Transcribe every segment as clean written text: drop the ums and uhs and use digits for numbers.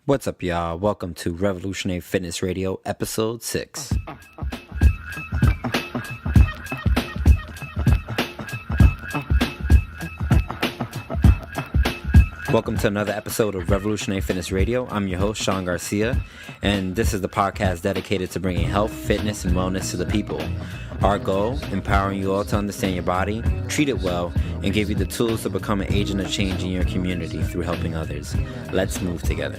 What's up, y'all? Welcome to Revolutionary Fitness Radio, Episode 6. Welcome to another episode of Revolutionary Fitness Radio. I'm your host, Sean Garcia, and this is the podcast dedicated to bringing health, fitness, and wellness to the people. Our goal, empowering you all to understand your body, treat it well, and give you the tools to become an agent of change in your community through helping others. Let's move together.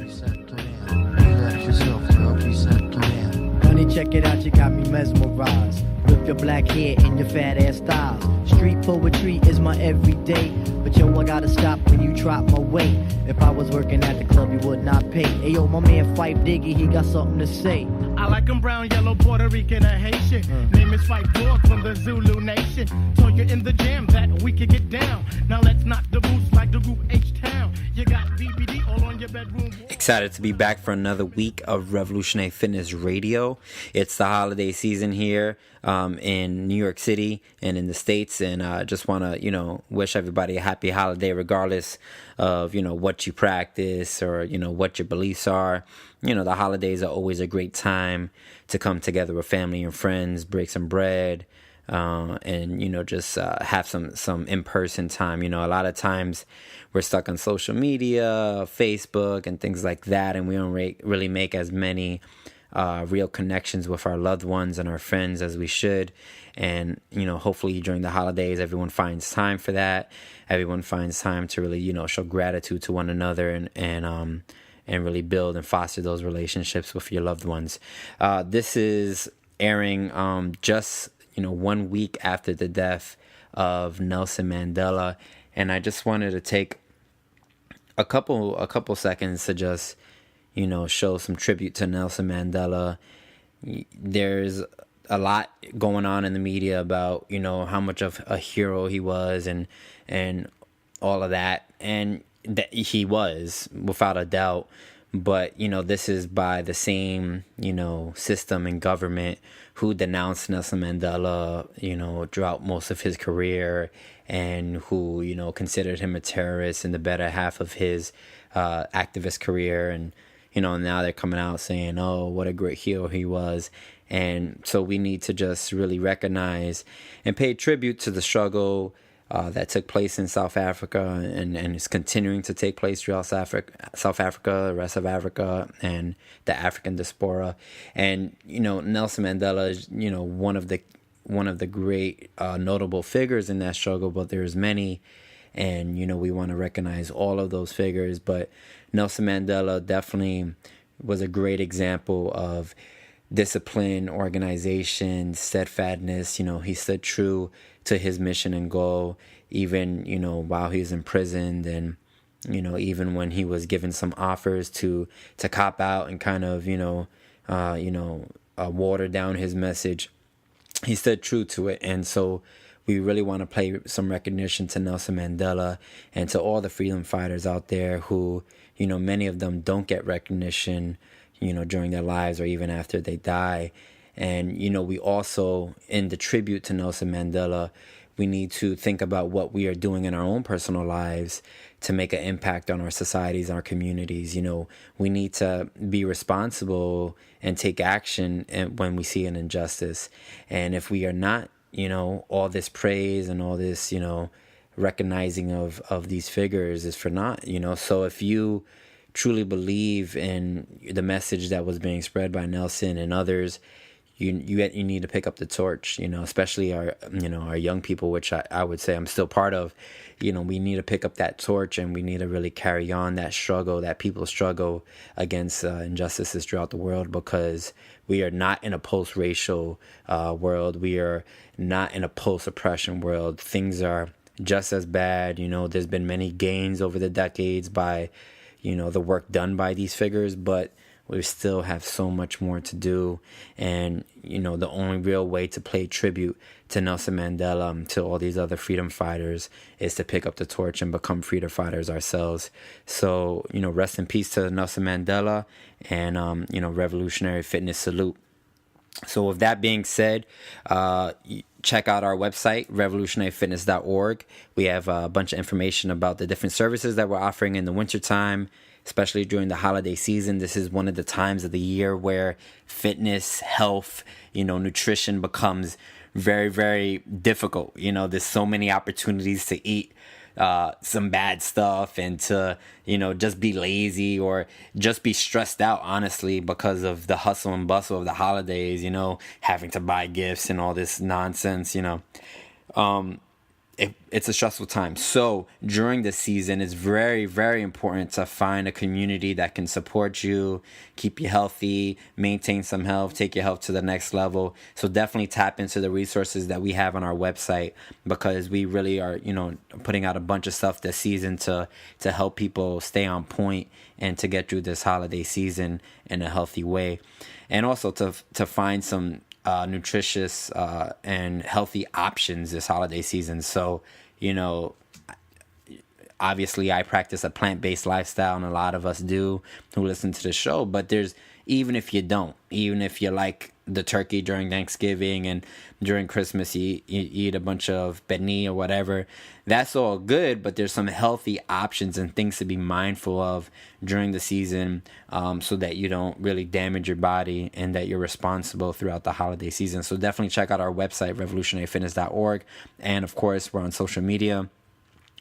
Honey, check it out, you got me mesmerized with your black hair and your fat ass styles. Street poetry is my everyday, but yo, I gotta stop when you drop my weight. If I was working at the club, you would not pay. Hey yo, my man Fife Diggy, he got something to say. I like him brown, yellow, Puerto Rican, or Haitian. Name is Fife Dog from the Zulu Nation. Told you in the jam that we could get down. Now let's knock the boots like the group H-Town. You got BBD all on your bedroom wall. Excited to be back for another week of Revolutionary Fitness Radio. It's the holiday season here in New York City and in the States, and I just want to, wish everybody a happy holiday regardless of, what you practice or, what your beliefs are. The holidays are always a great time to come together with family and friends, break some bread, and just have some in-person time. A lot of times we're stuck on social media, Facebook, and things like that, and we don't really make as many real connections with our loved ones and our friends as we should. And hopefully during the holidays everyone finds time for that. Everyone finds time to really show gratitude to one another and really build and foster those relationships with your loved ones. This is airing just 1 week after the death of Nelson Mandela, and I just wanted to take a couple seconds to just show some tribute to Nelson Mandela. There's a lot going on in the media about how much of a hero he was and all of that, and that he was without a doubt. But this is by the same system and government who denounced Nelson Mandela throughout most of his career, and who considered him a terrorist in the better half of his activist career. And now they're coming out saying, oh, what a great hero he was. And so we need to just really recognize and pay tribute to the struggle that took place in South Africa and is continuing to take place throughout South Africa, the rest of Africa, and the African diaspora. And Nelson Mandela is one of the great notable figures in that struggle, but there's many, and we want to recognize all of those figures. But Nelson Mandela definitely was a great example of discipline, organization, steadfastness. He stood true to his mission and goal, even while he was imprisoned, and even when he was given some offers to cop out and kind of water down his message, he stood true to it. And so we really want to pay some recognition to Nelson Mandela and to all the freedom fighters out there who many of them don't get recognition during their lives or even after they die. And we also, in the tribute to Nelson Mandela, we need to think about what we are doing in our own personal lives to make an impact on our societies, our communities. We need to be responsible and take action when we see an injustice. And if we are not, all this praise and all this, recognizing of these figures is for naught. So if you truly believe in the message that was being spread by Nelson and others, you need to pick up the torch, especially our young people, which I would say I'm still part of. We need to pick up that torch, and we need to really carry on that struggle, that people struggle against injustices throughout the world, because we are not in a post-racial world. We are not in a post-oppression world. Things are just as bad. There's been many gains over the decades by, the work done by these figures, but we still have so much more to do. And, the only real way to pay tribute to Nelson Mandela, to all these other freedom fighters, is to pick up the torch and become freedom fighters ourselves. So, rest in peace to Nelson Mandela, and, revolutionary fitness salute. So with that being said, check out our website, revolutionaryfitness.org. We have a bunch of information about the different services that we're offering in the wintertime especially during the holiday season. This is one of the times of the year where fitness, health, nutrition becomes very, very difficult. There's so many opportunities to eat some bad stuff and to, just be lazy or just be stressed out, honestly, because of the hustle and bustle of the holidays, having to buy gifts and all this nonsense, It's a stressful time. So during the season, it's very, very important to find a community that can support you, keep you healthy, maintain some health, take your health to the next level. So definitely tap into the resources that we have on our website, because we really are, putting out a bunch of stuff this season to help people stay on point and to get through this holiday season in a healthy way. And also to find some nutritious and healthy options this holiday season. So, obviously I practice a plant-based lifestyle, and a lot of us do who listen to the show, but even if you don't, even if you like the turkey during Thanksgiving and during Christmas you eat a bunch of beni or whatever, that's all good, but there's some healthy options and things to be mindful of during the season, so that you don't really damage your body and that you're responsible throughout the holiday season. So definitely check out our website, revolutionaryfitness.org. And of course, we're on social media.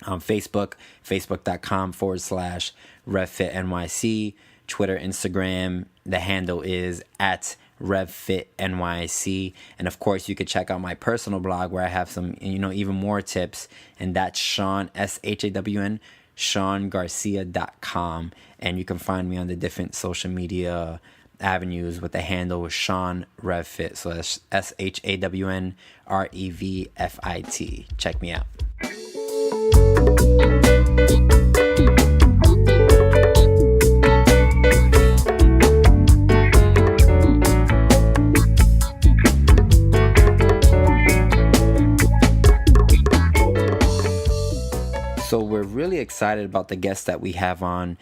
Facebook, facebook.com/RevFitNYC, Twitter, Instagram, the handle is at RevFitNYC. And of course, you could check out my personal blog where I have some, even more tips. And that's Sean, SHAWN, SeanGarcia.com. And you can find me on the different social media avenues with the handle Sean RevFit. So that's SHAWNREVFIT. Check me out. So we're really excited about the guests that we have on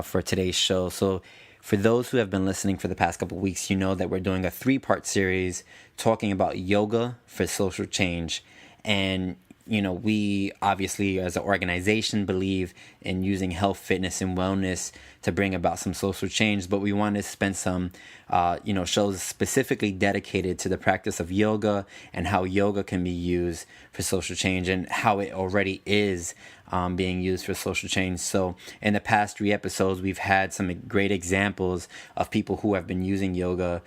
for today's show. So for those who have been listening for the past couple of weeks, you know that we're doing a 3-part series talking about yoga for social change. And we obviously as an organization believe in using health, fitness, and wellness to bring about some social change, but we want to spend some, shows specifically dedicated to the practice of yoga and how yoga can be used for social change and how it already is being used for social change. So in the past 3 episodes, we've had some great examples of people who have been using yoga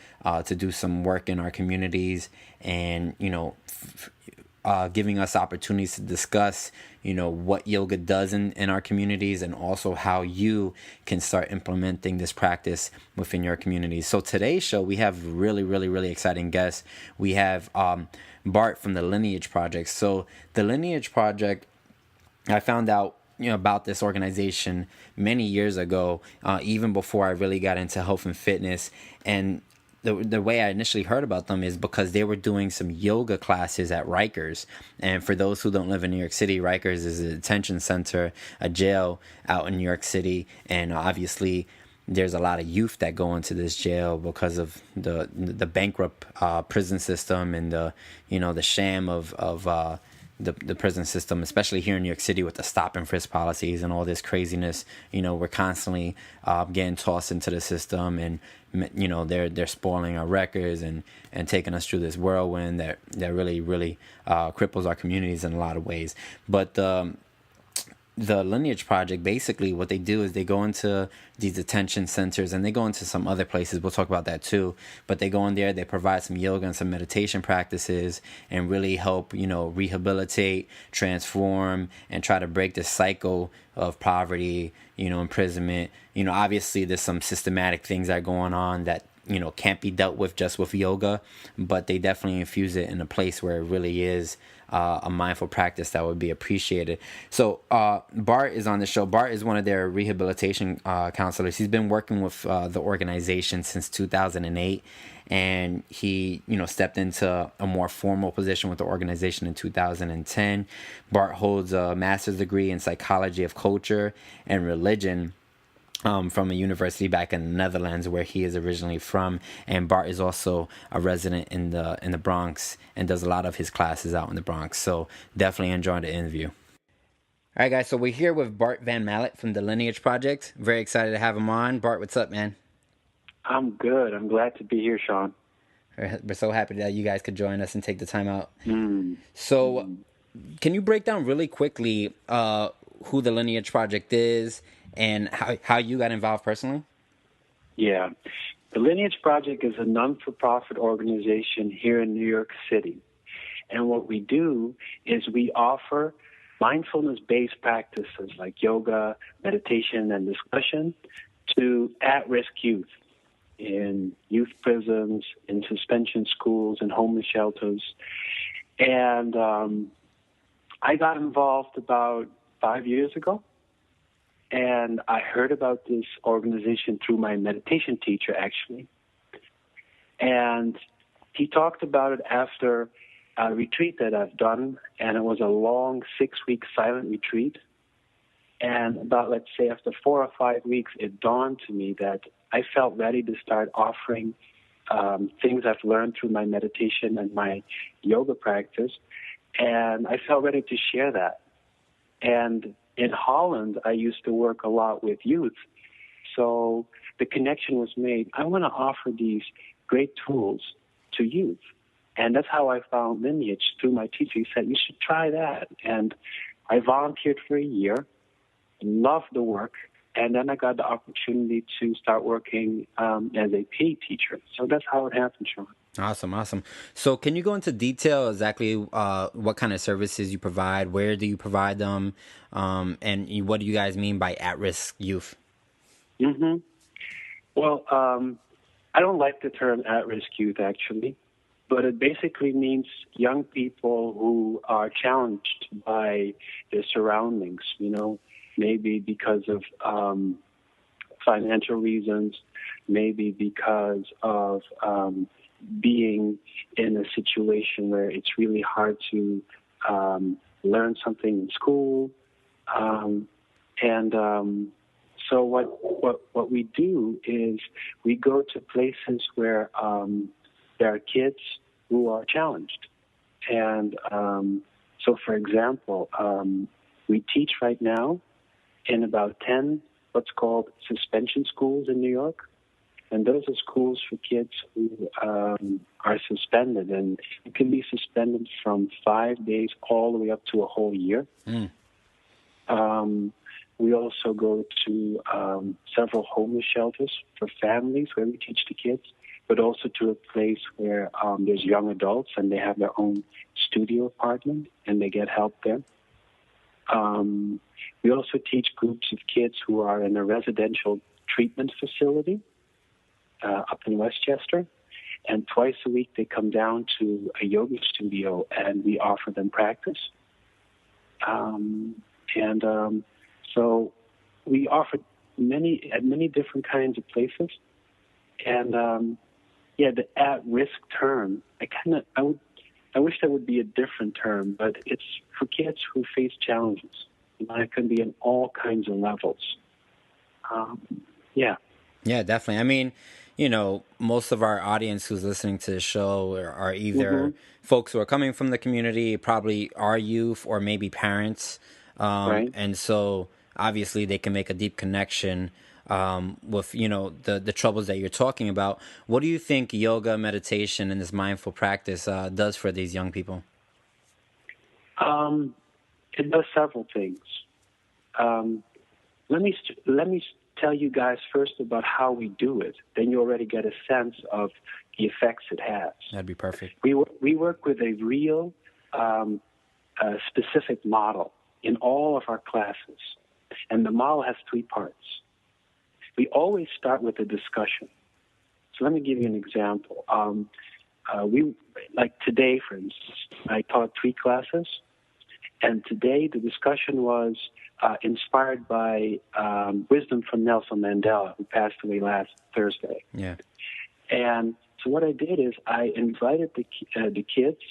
to do some work in our communities and, giving us opportunities to discuss, what yoga does in our communities, and also how you can start implementing this practice within your community. So today's show, we have really, really, really exciting guests. We have Bart from the Lineage Project. So the Lineage Project, I found out about this organization many years ago, even before I really got into health and fitness. And the way I initially heard about them is because they were doing some yoga classes at Rikers. And for those who don't live in New York City, Rikers is a detention center, a jail out in New York City. And obviously, there's a lot of youth that go into this jail because of the bankrupt prison system and the sham of the prison system, especially here in New York City with the stop and frisk policies and all this craziness. We're constantly getting tossed into the system, and they're spoiling our records and taking us through this whirlwind that really, really cripples our communities in a lot of ways. But the Lineage Project, basically what they do is they go into these detention centers, and they go into some other places. We'll talk about that too. But they go in there, they provide some yoga and some meditation practices and really help, rehabilitate, transform, and try to break this cycle of poverty, imprisonment. Obviously there's some systematic things that are going on that, can't be dealt with just with yoga, but they definitely infuse it in a place where it really is a mindful practice that would be appreciated. So Bart is on the show. Bart is one of their rehabilitation counselors. He's been working with the organization since 2008, and he stepped into a more formal position with the organization in 2010. Bart holds a master's degree in psychology of culture and religion from a university back in the Netherlands, where he is originally from. And Bart is also a resident in the Bronx and does a lot of his classes out in the Bronx. So definitely enjoy the interview. All right, guys, so we're here with Bart van Melik from the Lineage Project. Very excited to have him on. Bart, what's up, man? I'm good. I'm glad to be here, Sean. We're so happy that you guys could join us and take the time out. So, can you break down really quickly who the Lineage Project is and how you got involved personally? Yeah. The Lineage Project is a non-for-profit organization here in New York City. And what we do is we offer mindfulness-based practices like yoga, meditation, and discussion to at-risk youth in youth prisons, in suspension schools, and homeless shelters. And I got involved about 5 years ago, and I heard about this organization through my meditation teacher, actually. And he talked about it after a retreat that I've done, and it was a long 6-week silent retreat. And about, let's say, after 4 or 5 weeks, it dawned to me that I felt ready to start offering things I've learned through my meditation and my yoga practice, and I felt ready to share that. And in Holland, I used to work a lot with youth, so the connection was made. I want to offer these great tools to youth. And that's how I found Lineage, through my teacher. He said, you should try that. And I volunteered for a year, loved the work, and then I got the opportunity to start working as a paid teacher. So that's how it happened, Sean. Awesome. So can you go into detail exactly what kind of services you provide, where do you provide them, and what do you guys mean by at-risk youth? Well, I don't like the term at-risk youth, actually. But it basically means young people who are challenged by their surroundings, maybe because of financial reasons, maybe because of being in a situation where it's really hard to learn something in school. So what we do is we go to places where there are kids who are challenged. And so, for example, we teach right now in about 10 what's called suspension schools in New York. And those are schools for kids who are suspended. And it can be suspended from 5 days all the way up to a whole year. We also go to several homeless shelters for families where we teach the kids, but also to a place where there's young adults and they have their own studio apartment and they get help there. We also teach groups of kids who are in a residential treatment facility up in Westchester. And twice a week they come down to a yoga studio and we offer them practice. So we offer many different kinds of places. And the at-risk term, I wish there would be a different term, but it's for kids who face challenges. It can be in all kinds of levels. Yeah, definitely. I mean, most of our audience who's listening to the show are either folks who are coming from the community, probably are youth, or maybe parents. Right. And so obviously they can make a deep connection with, the troubles that you're talking about. What do you think yoga, meditation, and this mindful practice does for these young people? It does several things. Let me tell you guys first about how we do it. Then you already get a sense of the effects it has. That'd be perfect. We work with a real specific model in all of our classes. And the model has 3 parts. We always start with a discussion. So let me give you an example. Like today, for instance, I taught 3 classes. And today the discussion was inspired by wisdom from Nelson Mandela, who passed away last Thursday. Yeah. And so what I did is I invited the kids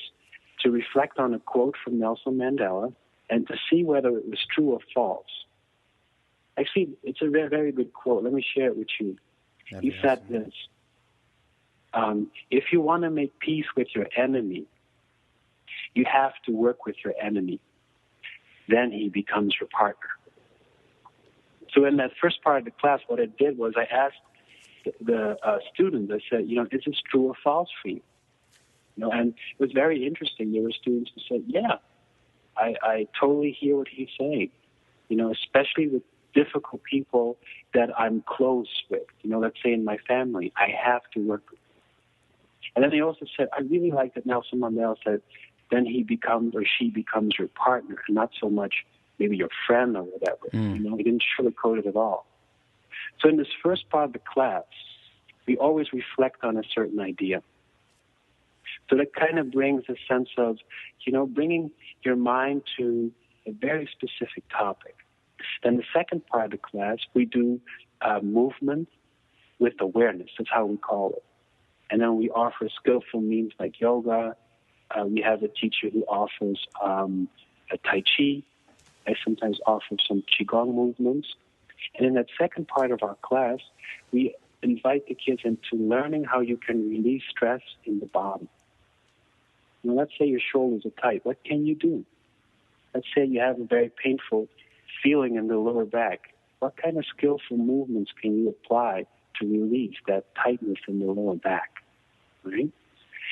to reflect on a quote from Nelson Mandela and to see whether it was true or false. Actually, it's a very, very good quote. Let me share it with you. He said this: if you want to make peace with your enemy, you have to work with your enemy. then he becomes your partner. So in that first part of the class, what I did was I asked the students, I said, is this true or false for you? And it was very interesting. There were students who said, yeah, I totally hear what he's saying, especially with difficult people that I'm close with, let's say in my family, I have to work with. And then they also said, I really like that now someone else said, then he becomes or she becomes your partner, and not so much maybe your friend or whatever. He didn't sugarcoat it at all. So in this first part of the class, we always reflect on a certain idea. So that kind of brings a sense of, bringing your mind to a very specific topic. Then the second part of the class, we do movement with awareness. That's how we call it. And then we offer skillful means like yoga. We have a teacher who offers a Tai Chi. I sometimes offer some Qigong movements. And in that second part of our class, we invite the kids into learning how you can release stress in the body. Let's say your shoulders are tight. What can you do? Let's say you have a very painful feeling in the lower back. What kind of skillful movements can you apply to release that tightness in the lower back? Right?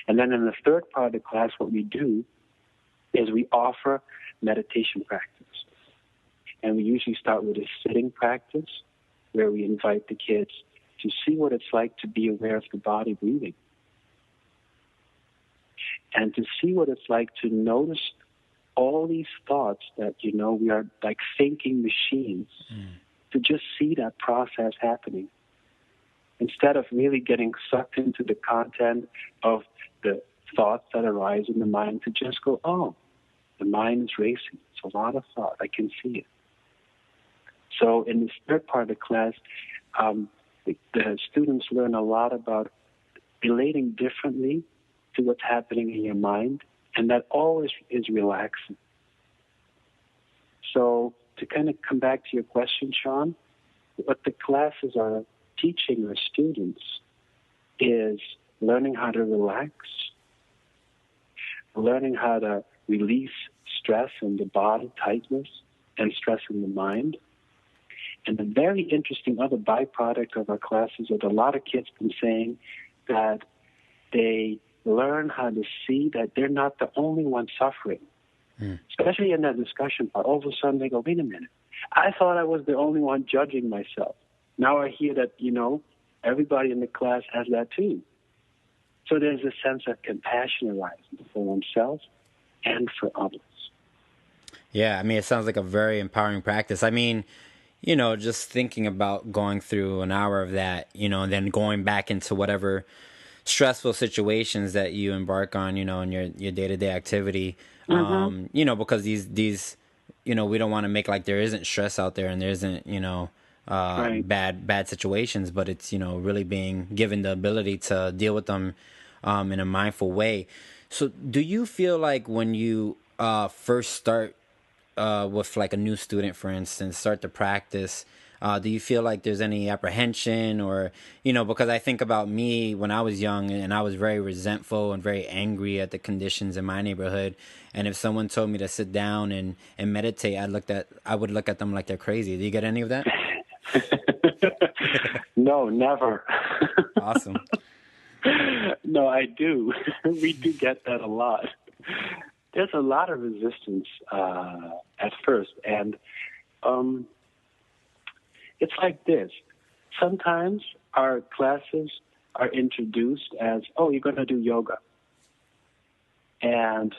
And then in the third part of the class, what we do is we offer meditation practice. And we usually start with a sitting practice where we invite the kids to see what it's like to be aware of the body breathing. And to see what it's like to notice all these thoughts that, we are like thinking machines, to just see that process happening. Instead of really getting sucked into the content of the thoughts that arise in the mind, to just go, oh, the mind is racing. It's a lot of thought. I can see it. So in this third part of the class, the students learn a lot about relating differently to what's happening in your mind, and that always is relaxing. So to kind of come back to your question, Sean, what the classes are teaching our students is learning how to relax, learning how to release stress in the body, tightness, and stress in the mind. And the very interesting other byproduct of our classes is that a lot of kids have been saying that they learn how to see that they're not the only one suffering. Especially in that discussion part. All of a sudden they go, wait a minute, I thought I was the only one judging myself. Now I hear that, everybody in the class has that too. So there's a sense of compassion arising for themselves and for others. Yeah, it sounds like a very empowering practice. Just thinking about going through an hour of that, and then going back into whatever stressful situations that you embark on, in your day-to-day activity, because these, we don't want to make like there isn't stress out there and there isn't, right, bad situations, but it's, really being given the ability to deal with them in a mindful way. So do you feel like when you first start with like a new student, for instance, start to practice, do you feel like there's any apprehension or, because I think about me when I was young and I was very resentful and very angry at the conditions in my neighborhood. And if someone told me to sit down and meditate, I would look at them like they're crazy. Do you get any of that? No, never. Awesome. No, I do. We do get that a lot. There's a lot of resistance at first, and it's like this. Sometimes our classes are introduced as, oh, you're going to do yoga. And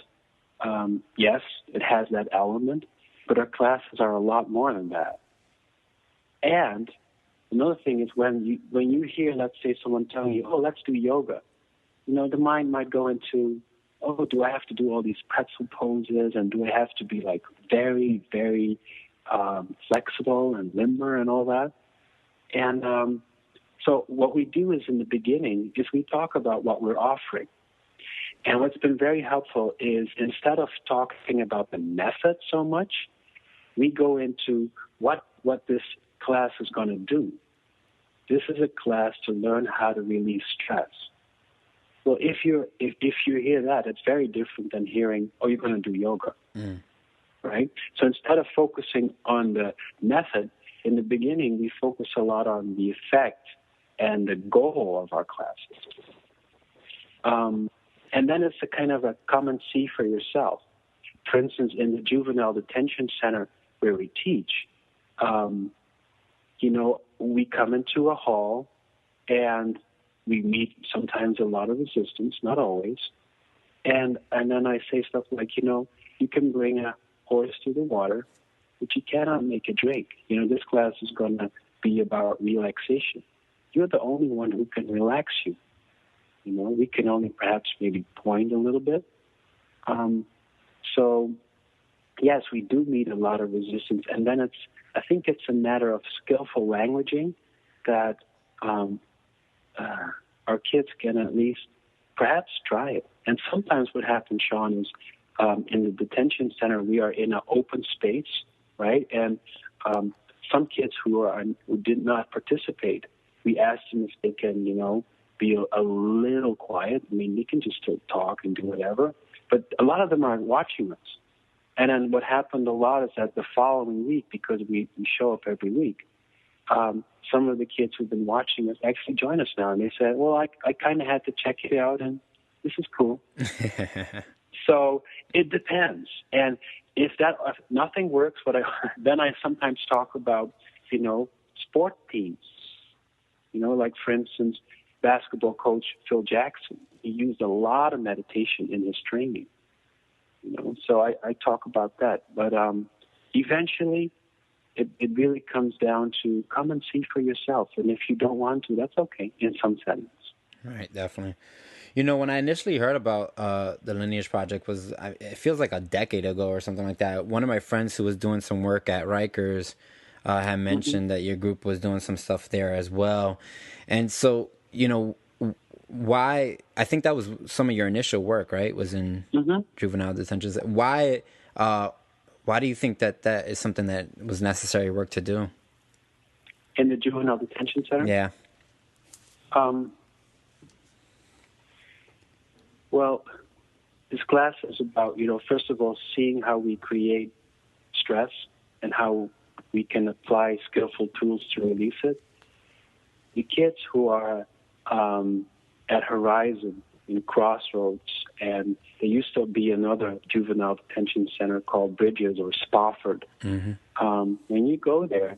yes, it has that element, but our classes are a lot more than that. And another thing is when you hear, let's say, someone telling you, oh, let's do yoga, the mind might go into, oh, do I have to do all these pretzel poses, and do I have to be like very, very flexible and limber and all that? And so what we do is in the beginning is we talk about what we're offering. And what's been very helpful is instead of talking about the method so much, we go into what this class is going to do. This is a class to learn how to release stress. Well, if you hear that, it's very different than hearing, oh, you're going to do yoga. right? So instead of focusing on the method, in the beginning, we focus a lot on the effect and the goal of our classes. And then it's a kind of a come and see for yourself. For instance, in the juvenile detention center where we teach, we come into a hall and we meet sometimes a lot of resistance, not always. And then I say stuff like, you can bring a horse to the water, but you cannot make it drink. This class is going to be about relaxation. You're the only one who can relax you. We can only perhaps maybe point a little bit. So, yes, we do meet a lot of resistance. And then I think it's a matter of skillful languaging that our kids can at least perhaps try it. And sometimes what happens, Sean, is in the detention center, we are in an open space, right? And some kids who did not participate, we asked them if they can, be a little quiet. I mean, they can just still talk and do whatever. But a lot of them aren't watching us. And then what happened a lot is that the following week, because we show up every week, some of the kids who've been watching us actually join us now. And they said, well, I kind of had to check it out, and this is cool. So it depends. And if nothing works, then I sometimes talk about, sport teams. Like, for instance, basketball coach Phil Jackson, he used a lot of meditation in his training. So I talk about that. But eventually, it really comes down to come and see for yourself. And if you don't want to, that's okay in some settings. Right, definitely. When I initially heard about the Lineage Project it feels like a decade ago or something like that. One of my friends who was doing some work at Rikers had mentioned that your group was doing some stuff there as well. And so, why, I think that was some of your initial work, right? Was in juvenile detention. Why do you think that is something that was necessary work to do? In the juvenile detention center? Yeah. Well, this class is about, first of all, seeing how we create stress and how we can apply skillful tools to release it. The kids who are at Horizon in Crossroads, and there used to be another juvenile detention center called Bridges or Spofford. When you go there,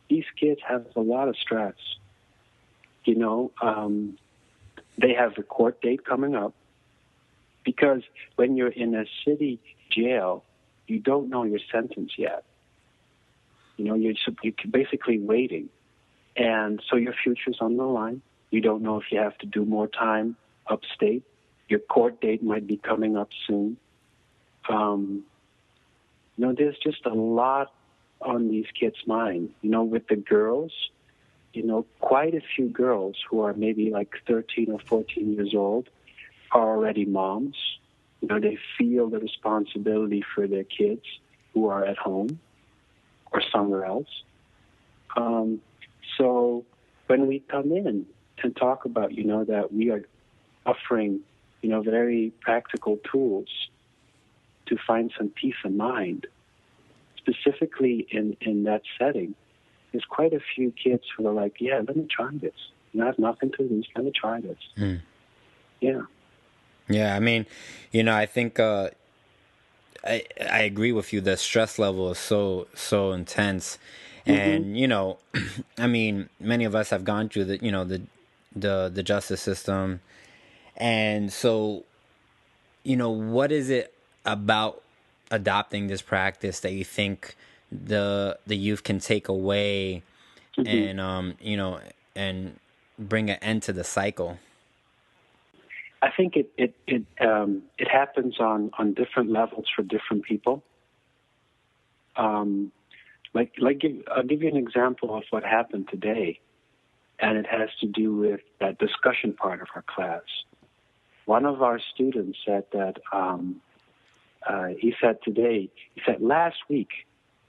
these kids have a lot of stress. They have a court date coming up, because when you're in a city jail, you don't know your sentence yet. You're basically waiting. And so your future's on the line. You don't know if you have to do more time upstate. Your court date might be coming up soon. There's just a lot on these kids' mind. With the girls, quite a few girls who are maybe like 13 or 14 years old are already moms. They feel the responsibility for their kids who are at home or somewhere else. So when we come in and talk about, that we are offering, very practical tools to find some peace of mind, specifically in that setting, there's quite a few kids who are like, yeah, let me try this. I have nothing to lose. Let me try this. Yeah. Yeah, I mean, I think I agree with you. The stress level is so intense. And, I mean, many of us have gone through the justice system. And so, what is it about adopting this practice that you think the youth can take away and, and bring an end to the cycle? I think it happens on different levels for different people. I'll give you an example of what happened today, and it has to do with that discussion part of our class. One of our students said that he said last week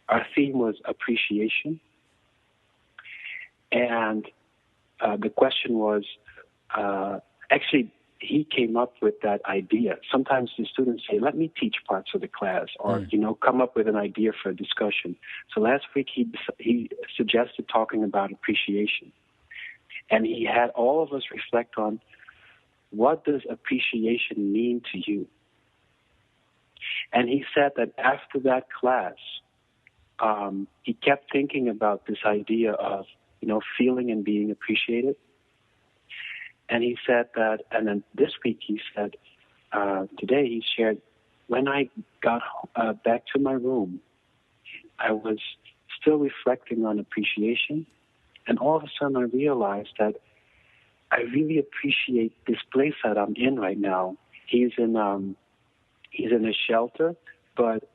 our theme was appreciation, and the question was actually he came up with that idea. Sometimes the students say, let me teach parts of the class, or, come up with an idea for a discussion. So last week he suggested talking about appreciation. And he had all of us reflect on, what does appreciation mean to you? And he said that after that class, he kept thinking about this idea of, feeling and being appreciated. And he said that, and then this week he said, today he shared, when I got back to my room, I was still reflecting on appreciation. And all of a sudden I realized that I really appreciate this place that I'm in right now. He's in a shelter, but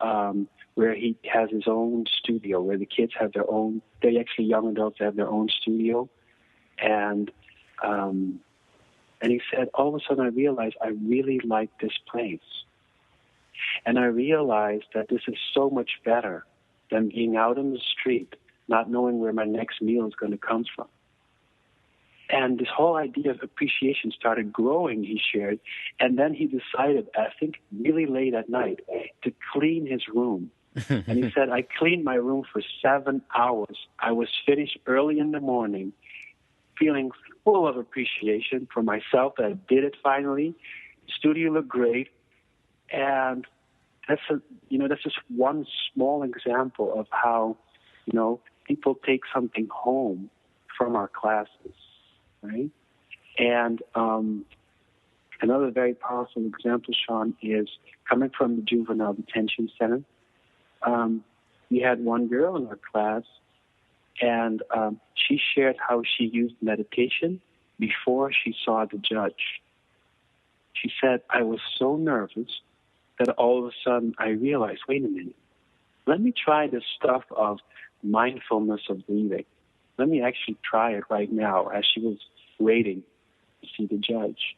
where he has his own studio, where the kids have their own, they're actually young adults, have their own studio. And he said, all of a sudden I realized I really like this place. And I realized that this is so much better than being out in the street, not knowing where my next meal is going to come from. And this whole idea of appreciation started growing, he shared. And then he decided, I think really late at night, to clean his room. And he said, I cleaned my room for 7 hours. I was finished early in the morning, feeling full of appreciation for myself that I did it finally. The studio looked great. And that's just one small example of how, people take something home from our classes. Right? And another very powerful example, Sean, is coming from the juvenile detention center. We had one girl in our class, and she shared how she used meditation before she saw the judge. She said, I was so nervous that all of a sudden I realized, wait a minute, let me try this stuff of mindfulness of breathing. Let me actually try it right now, as she was waiting to see the judge.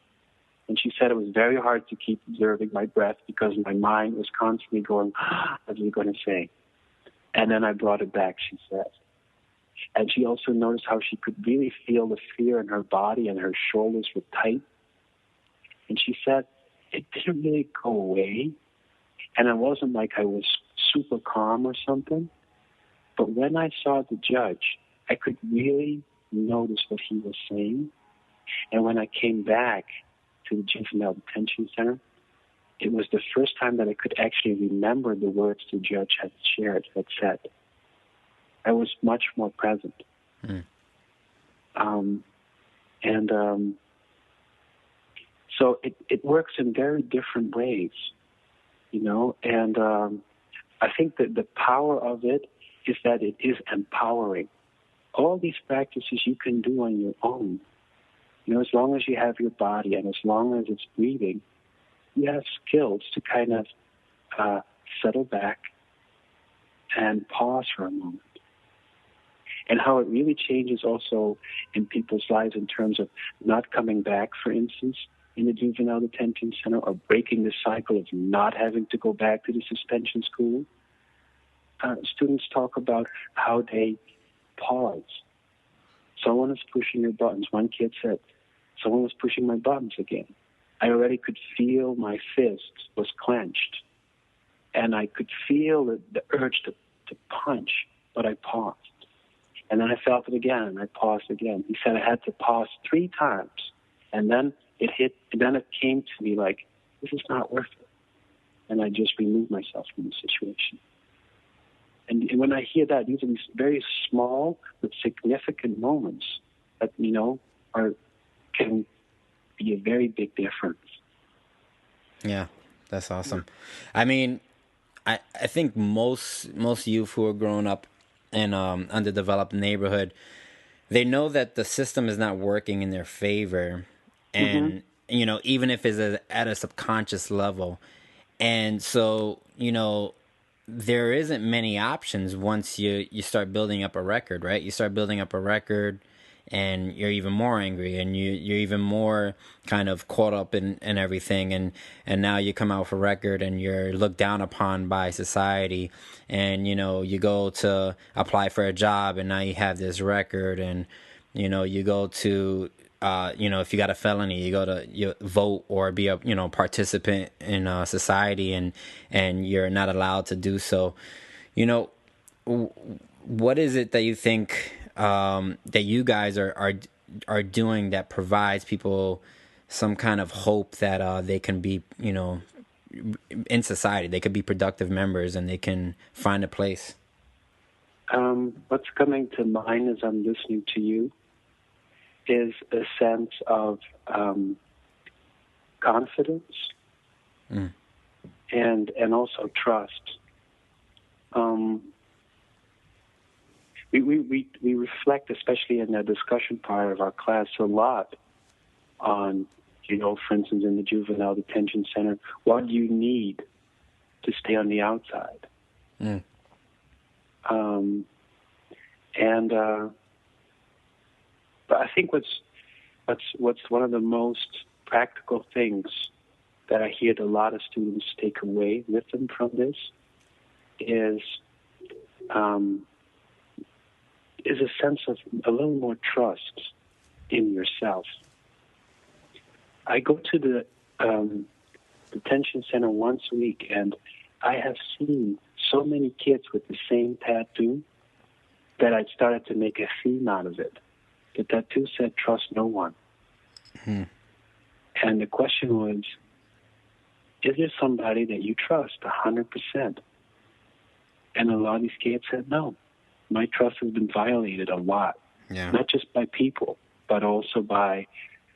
And she said it was very hard to keep observing my breath because my mind was constantly going, what are you going to say? And then I brought it back, she said. And she also noticed how she could really feel the fear in her body and her shoulders were tight. And she said, it didn't really go away. And it wasn't like I was super calm or something. But when I saw the judge, I could really notice what he was saying. And when I came back to the juvenile detention center, it was the first time that I could actually remember the words the judge had said. I was much more present. So it works in very different ways, and I think that the power of it is that it is empowering. All these practices you can do on your own. As long as you have your body and as long as it's breathing, you have skills to kind of settle back and pause for a moment. And how it really changes also in people's lives in terms of not coming back, for instance, in the juvenile detention center, or breaking the cycle of not having to go back to the suspension school. Students talk about how they pause. Someone is pushing your buttons. One kid said, someone was pushing my buttons again. I already could feel my fist was clenched. And I could feel the urge to punch, but I paused. And then I felt it again, and I paused again. He said I had to pause 3 times. And then it came to me like, this is not worth it. And I just removed myself from the situation. And when I hear that, these are these very small but significant moments that, can be a very big difference. Yeah, that's awesome. I mean, I think most youth who are growing up in underdeveloped neighborhood, they know that the system is not working in their favor, and even if it's at a subconscious level, and so there isn't many options once you start building up a record, right? You start building up a record, and you're even more angry, and you're even more kind of caught up in everything, and now you come out for record and you're looked down upon by society, and you go to apply for a job and now you have this record, and you go to if you got a felony, you vote or be a participant in society, and you're not allowed to do so. What is it that you think that you guys are doing that provides people some kind of hope that they can be in society, they could be productive members and they can find a place? What's coming to mind as I'm listening to you is a sense of confidence and also trust. We reflect, especially in the discussion part of our class, a lot on, for instance, in the juvenile detention center, what do you need to stay on the outside? But I think what's one of the most practical things that I hear a lot of students take away with them from this is a sense of a little more trust in yourself. I go to the detention center once a week, and I have seen so many kids with the same tattoo that I started to make a theme out of it. The tattoo said, "Trust no one." And the question was, is there somebody that you trust 100%? And a lot of these kids said, no. My trust has been violated a lot. Yeah. Not just by people, but also by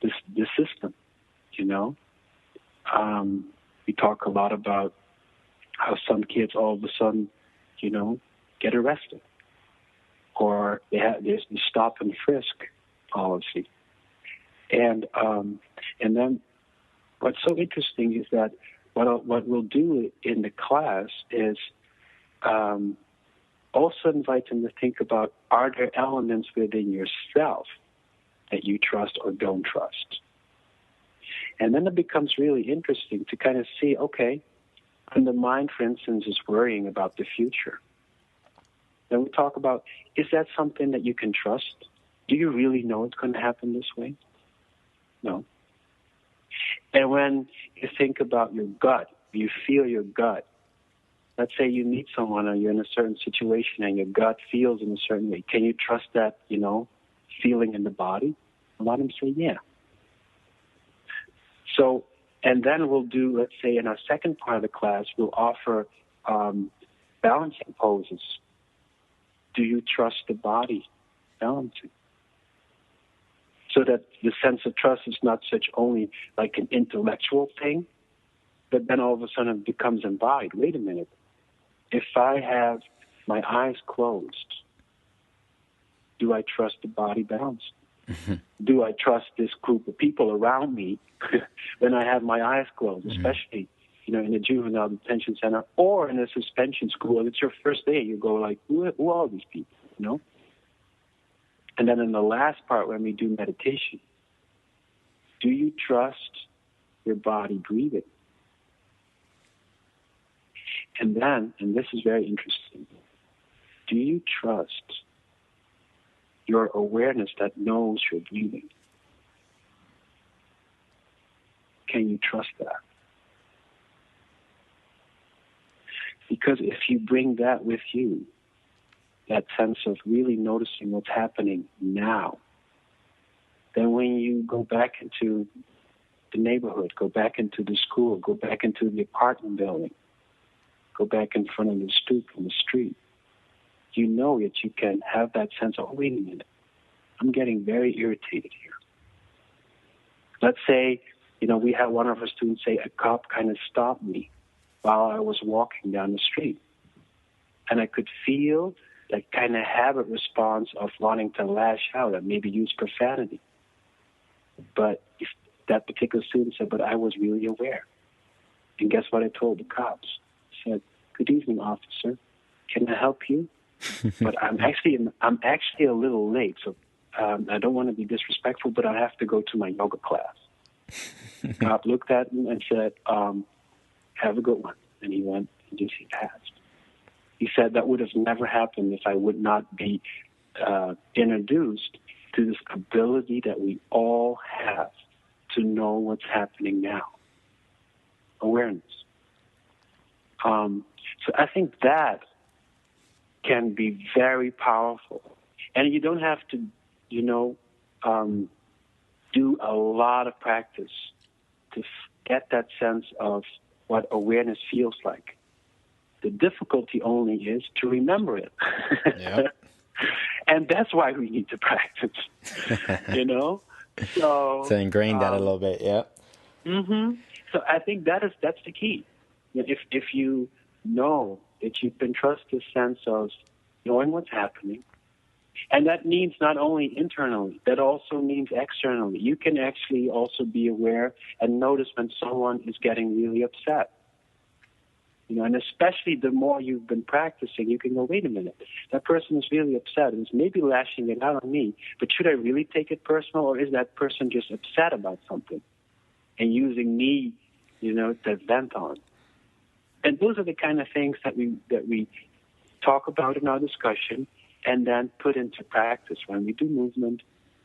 the system, We talk a lot about how some kids all of a sudden, get arrested. Or there's the stop and frisk policy. And then what's so interesting is that what we'll do in the class is also invite them to think about, are there elements within yourself that you trust or don't trust? And then it becomes really interesting to kind of see, okay, when the mind, for instance, is worrying about the future, then we talk about, is that something that you can trust? Do you really know it's going to happen this way? No. And when you think about your gut, you feel your gut. Let's say you meet someone or you're in a certain situation and your gut feels in a certain way. Can you trust that, feeling in the body? A lot of them say, yeah. So, and then we'll do, let's say in our second part of the class, we'll offer balancing poses. Do you trust the body balancing? So that the sense of trust is not such only like an intellectual thing, but then all of a sudden it becomes embodied. Wait a minute. If I have my eyes closed, do I trust the body balance? Mm-hmm. Do I trust this group of people around me when I have my eyes closed, especially, in a juvenile detention center or in a suspension school? And it's your first day. You go like, who are all these people, And then in the last part, when we do meditation, do you trust your body breathing? And then, and this is very interesting, do you trust your awareness that knows you're breathing? Can you trust that? Because if you bring that with you, that sense of really noticing what's happening now, then when you go back into the neighborhood, go back into the school, go back into the apartment building, go back in front of the stoop on the street, you know that you can have that sense of, oh, wait a minute, I'm getting very irritated here. Let's say, we had one of our students say, a cop kind of stopped me while I was walking down the street. And I could feel that kind of habit response of wanting to lash out and maybe use profanity. But if that particular student said, but I was really aware. And guess what I told the cops? I said, good evening, officer. Can I help you? But I'm actually a little late, so I don't want to be disrespectful, but I have to go to my yoga class. The cop looked at me and said, have a good one. And he went and just he passed. He said that would have never happened if I would not be introduced to this ability that we all have to know what's happening now. Awareness. So I think that can be very powerful. And you don't have to, do a lot of practice to get that sense of what awareness feels like. The difficulty only is to remember it. Yep. And that's why we need to practice, So ingrain that a little bit, yeah. Mm-hmm. So I think that's the key. If you know that you can trust this sense of knowing what's happening, and that means not only internally, that also means externally. You can actually also be aware and notice when someone is getting really upset. And especially the more you've been practicing, you can go, wait a minute, that person is really upset and is maybe lashing it out on me, but should I really take it personal, or is that person just upset about something and using me, to vent on? And those are the kind of things that we talk about in our discussion and then put into practice when we do movement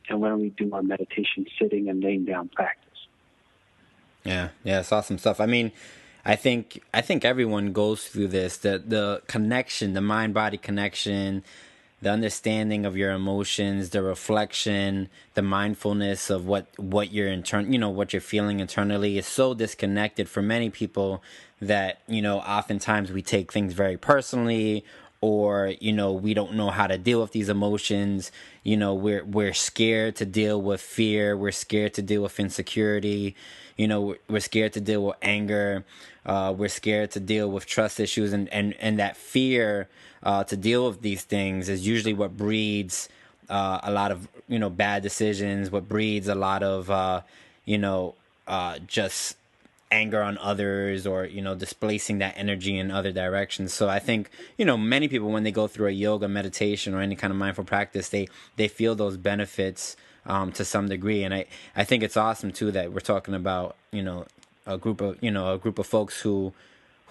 and when we do our meditation sitting and laying down practice. Yeah, it's awesome stuff. I mean, I think everyone goes through this, the connection, the mind-body connection, the understanding of your emotions, the reflection, the mindfulness of what you're what you're feeling internally is so disconnected for many people that, oftentimes we take things very personally, or, we don't know how to deal with these emotions. We're scared to deal with fear. We're scared to deal with insecurity. We're scared to deal with anger. We're scared to deal with trust issues, and that fear to deal with these things is usually what breeds a lot of bad decisions. What breeds a lot of just anger on others, or displacing that energy in other directions. So I think many people, when they go through a yoga, meditation, or any kind of mindful practice, they feel those benefits to some degree. And I think it's awesome too that we're talking about a group of folks who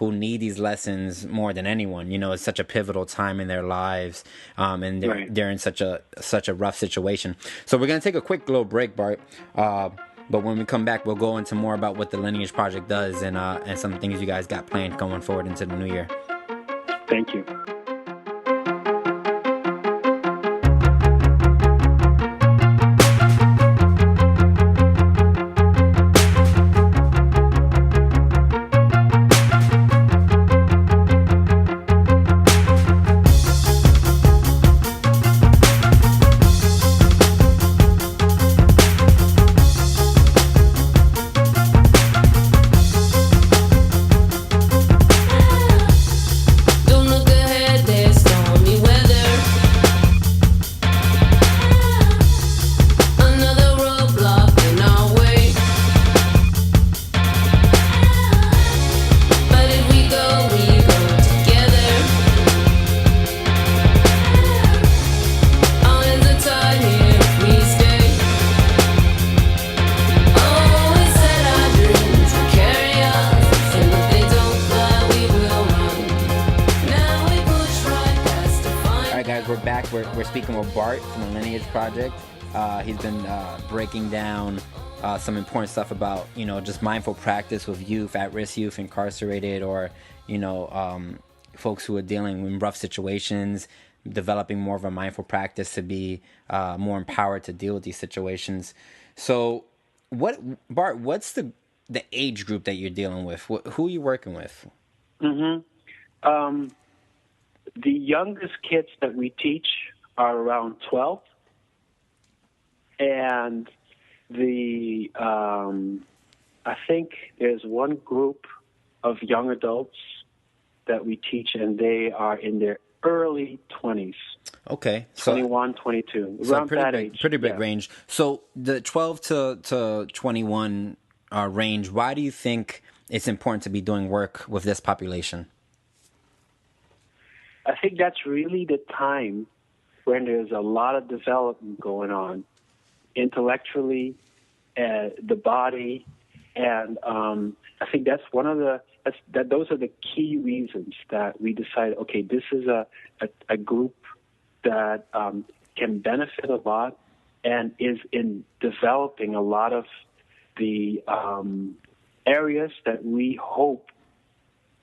need these lessons more than anyone. It's such a pivotal time in their lives, and they're in such a rough situation. So we're gonna take a quick little break, Bart. But when we come back, we'll go into more about what the Lineage Project does and some things you guys got planned going forward into the new year. Thank you. We're speaking with Bart from the Lineage Project. He's been breaking down some important stuff about, just mindful practice with youth, at-risk youth, incarcerated, or, folks who are dealing with rough situations, developing more of a mindful practice to be more empowered to deal with these situations. So, Bart, what's the age group that you're dealing with? Who are you working with? Mm-hmm. The youngest kids that we teach are around 12, and I think there's one group of young adults that we teach, and they are in their early 20s. Okay. So 21, 22, so around that age. Pretty big range. So the 12 to 21 range, why do you think it's important to be doing work with this population? I think that's really the time when there's a lot of development going on, intellectually, the body, and I think that's one of those are the key reasons that we decided, okay, this is a group that can benefit a lot and is in developing a lot of the areas that we hope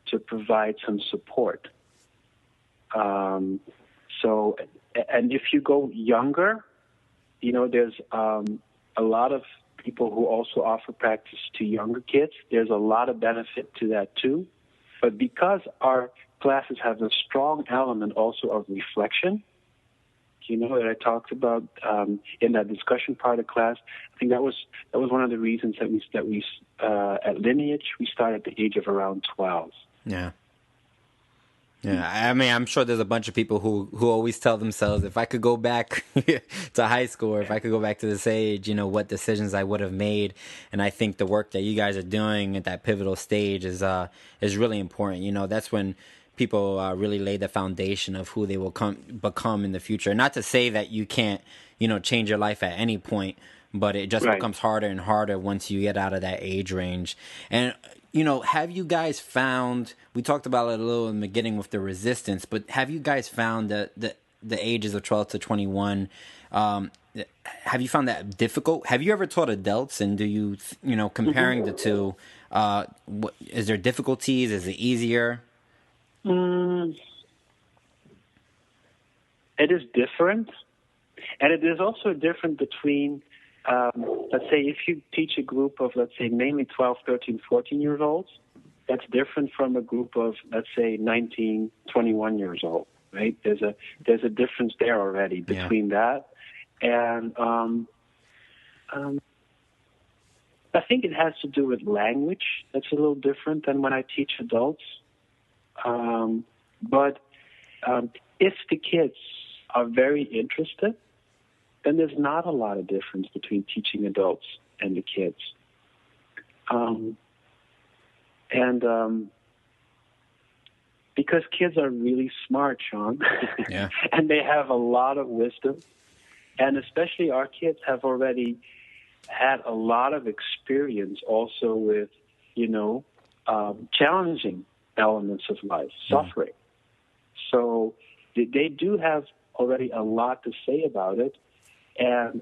to provide some support. So, and if you go younger, you know, there's a lot of people who also offer practice to younger kids. There's a lot of benefit to that too. But because our classes have a strong element also of reflection, you know, that I talked about in that discussion part of class, I think that was one of the reasons that we at Lineage we started at the age of around 12. Yeah. Yeah, I mean, I'm sure there's a bunch of people who always tell themselves, if I could go back to high school, or if I could go back to this age, you know, what decisions I would have made. And I think the work that you guys are doing at that pivotal stage is really important. You know, that's when people really lay the foundation of who they will become in the future. Not to say that you can't, you know, change your life at any point, but it just becomes harder and harder once you get out of that age range. And you know, have you guys found, we talked about it a little in the beginning with the resistance, but have you guys found that the ages of 12 to 21, have you found that difficult? Have you ever taught adults, and do you, you know, comparing the two, is there difficulties? Is it easier? It is different. And it is also different between, let's say, if you teach a group of, let's say, mainly 12, 13, 14 years olds, that's different from a group of, let's say, 19, 21 years old, right? There's a difference there already between that. And I think it has to do with language. That's a little different than when I teach adults. But if the kids are very interested, then there's not a lot of difference between teaching adults and the kids. Because kids are really smart, Sean, and they have a lot of wisdom, and especially our kids have already had a lot of experience also with, you know, challenging elements of life, suffering. So they do have already a lot to say about it. And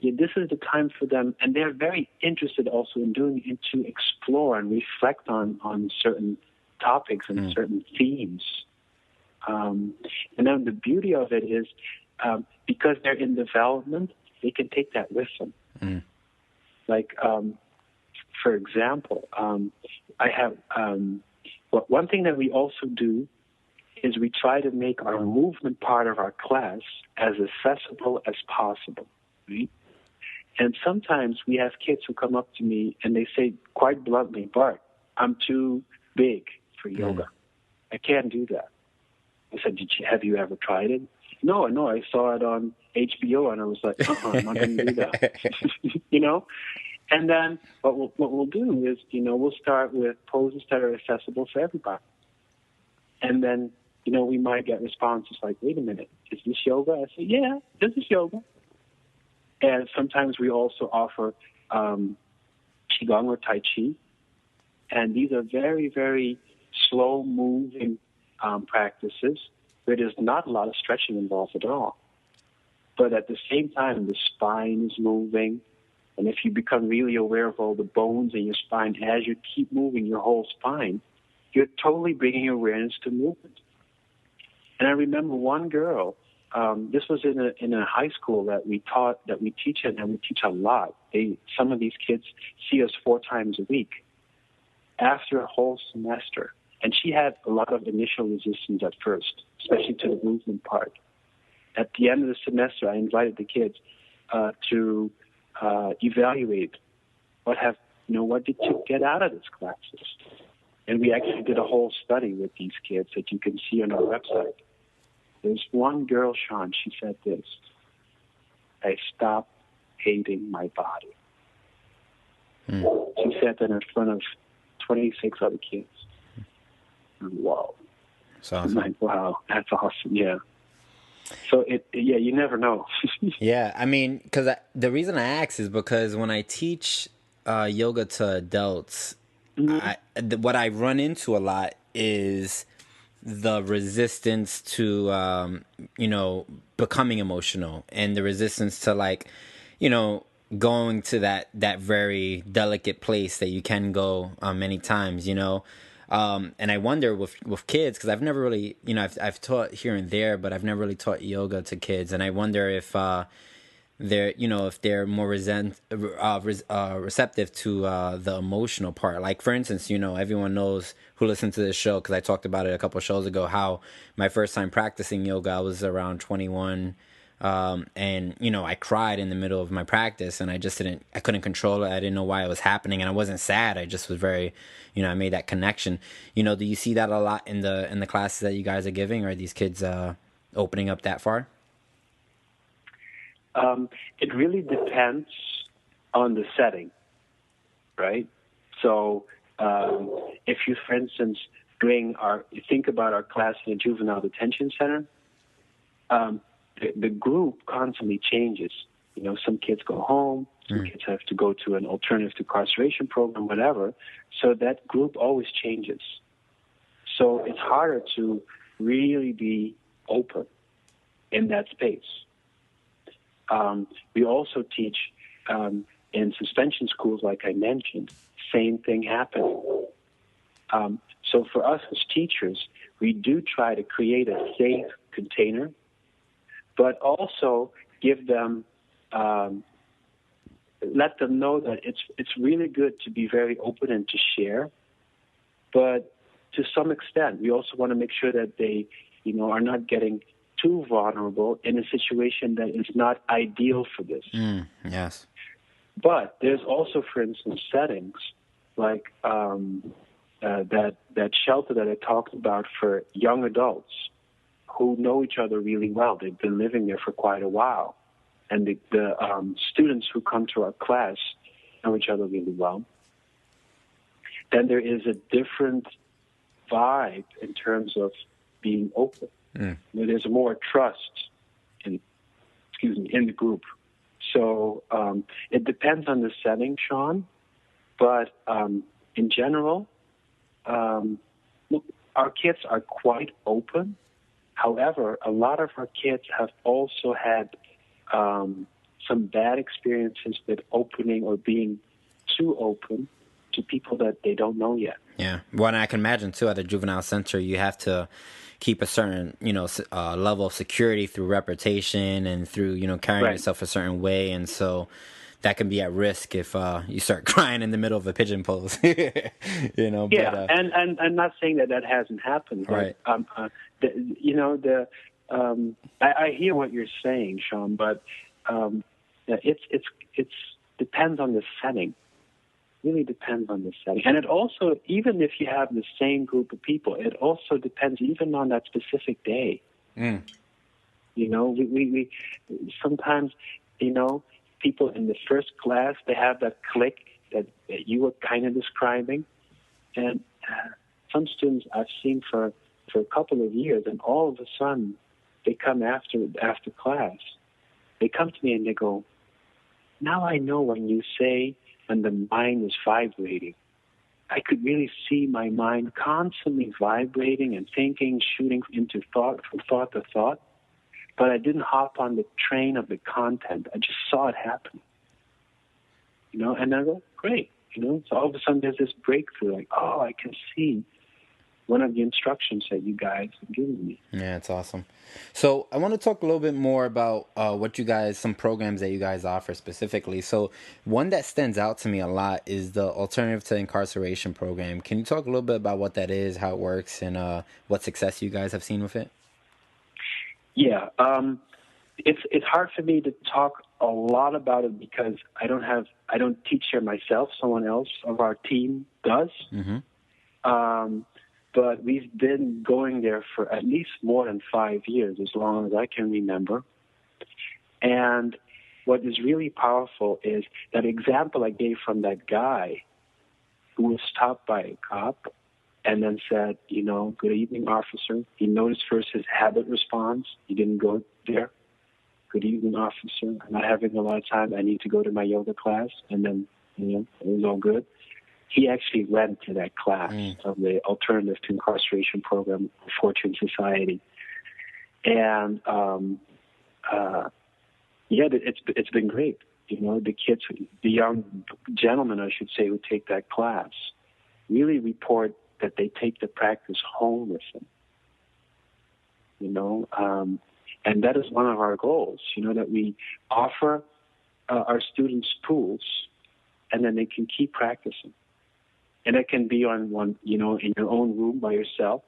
this is the time for them, and they're very interested also in doing it to explore and reflect on certain topics and certain themes. And then the beauty of it is, because they're in development, they can take that with them. Like, for example, I have one thing that we also do is we try to make our movement part of our class as accessible as possible, right? And sometimes we have kids who come up to me and they say quite bluntly, Bart, I'm too big for yoga. I can't do that. I said, have you ever tried it? No, I saw it on HBO and I was like, I'm not going to do that. You know? And then what we'll do is, you know, we'll start with poses that are accessible for everybody. And then, you know, we might get responses like, wait a minute, is this yoga? I say, yeah, this is yoga. And sometimes we also offer Qigong or Tai Chi. And these are very, very slow-moving practices where there's not a lot of stretching involved at all. But at the same time, the spine is moving. And if you become really aware of all the bones in your spine, as you keep moving your whole spine, you're totally bringing awareness to movement. And I remember one girl, this was in a high school that we teach in, and we teach a lot. Some of these kids see us 4 times a week after a whole semester. And she had a lot of initial resistance at first, especially to the movement part. At the end of the semester, I invited the kids to evaluate what did you get out of these classes. And we actually did a whole study with these kids that you can see on our website. There's one girl, Sean, she said this: I stopped hating my body. She said that in front of 26 other kids. Wow. That's awesome. I'm like, wow, that's awesome, yeah. So, you never know. Yeah, I mean, because the reason I ask is because when I teach yoga to adults, what I run into a lot is the resistance to, becoming emotional, and the resistance to, like, going to that very delicate place that you can go many times, and I wonder with kids, because I've never really, I've taught here and there, but I've never really taught yoga to kids, and I wonder if they're more receptive to the emotional part. Like, for instance, everyone knows who listens to this show, because I talked about it a couple of shows ago, how my first time practicing yoga, I was around 21. And I cried in the middle of my practice, and I couldn't control it. I didn't know why it was happening, and I wasn't sad. I just was very, I made that connection. Do you see that a lot in the classes that you guys are giving? Are these kids opening up that far? It really depends on the setting, right? So if you, for instance, think about our class in a juvenile detention center, the group constantly changes. Some kids go home, some kids have to go to an alternative to incarceration program, whatever. So that group always changes. So it's harder to really be open in that space. We also teach in suspension schools, like I mentioned, same thing happening. So for us as teachers, we do try to create a safe container, but also give them, let them know that it's really good to be very open and to share, but to some extent, we also want to make sure that they, are not getting too vulnerable in a situation that is not ideal for this. Yes. But there's also, for instance, settings like that shelter that I talked about for young adults who know each other really well. They've been living there for quite a while. And the students who come to our class know each other really well. Then there is a different vibe in terms of being open. There's more trust in the group. So it depends on the setting, Sean. But in general, our kids are quite open. However, a lot of our kids have also had some bad experiences with opening or being too open to people that they don't know yet. Yeah. Well, and I can imagine, too, at the juvenile center, you have to keep a certain, level of security through reputation and through, carrying yourself a certain way. And so that can be at risk if you start crying in the middle of a pigeon pose, Yeah, but, and I'm not saying that hasn't happened. But, right. I hear what you're saying, Sean, but it's depends on the setting. Really depends on the setting. And it also, even if you have the same group of people, it also depends even on that specific day. We sometimes, people in the first class, they have that click that you were kind of describing. And some students I've seen for a couple of years, and all of a sudden they come after class. They come to me and they go, now I know when you say when the mind is vibrating. I could really see my mind constantly vibrating and thinking, shooting into thought, from thought to thought. But I didn't hop on the train of the content. I just saw it happen. And I go, great. So all of a sudden there's this breakthrough, like, oh, I can see one of the instructions that you guys have given me. Yeah, it's awesome. So I want to talk a little bit more about some programs that you guys offer specifically. So one that stands out to me a lot is the Alternative to Incarceration program. Can you talk a little bit about what that is, how it works, and what success you guys have seen with it? Yeah, it's hard for me to talk a lot about it because I don't teach here myself. Someone else of our team does. But we've been going there for at least more than 5 years, as long as I can remember. And what is really powerful is that example I gave from that guy who was stopped by a cop and then said, good evening, officer. He noticed first his habit response. He didn't go there. Good evening, officer. I'm not having a lot of time. I need to go to my yoga class. And then, it was all good. he actually went to that class of the Alternative to Incarceration program of Fortune Society. And, it's been great. You know, the kids, the young gentlemen, I should say, who take that class really report that they take the practice home with them. You know, and that is one of our goals, you know, that we offer our students tools and then they can keep practicing. And it can be on one, you know, in your own room by yourself.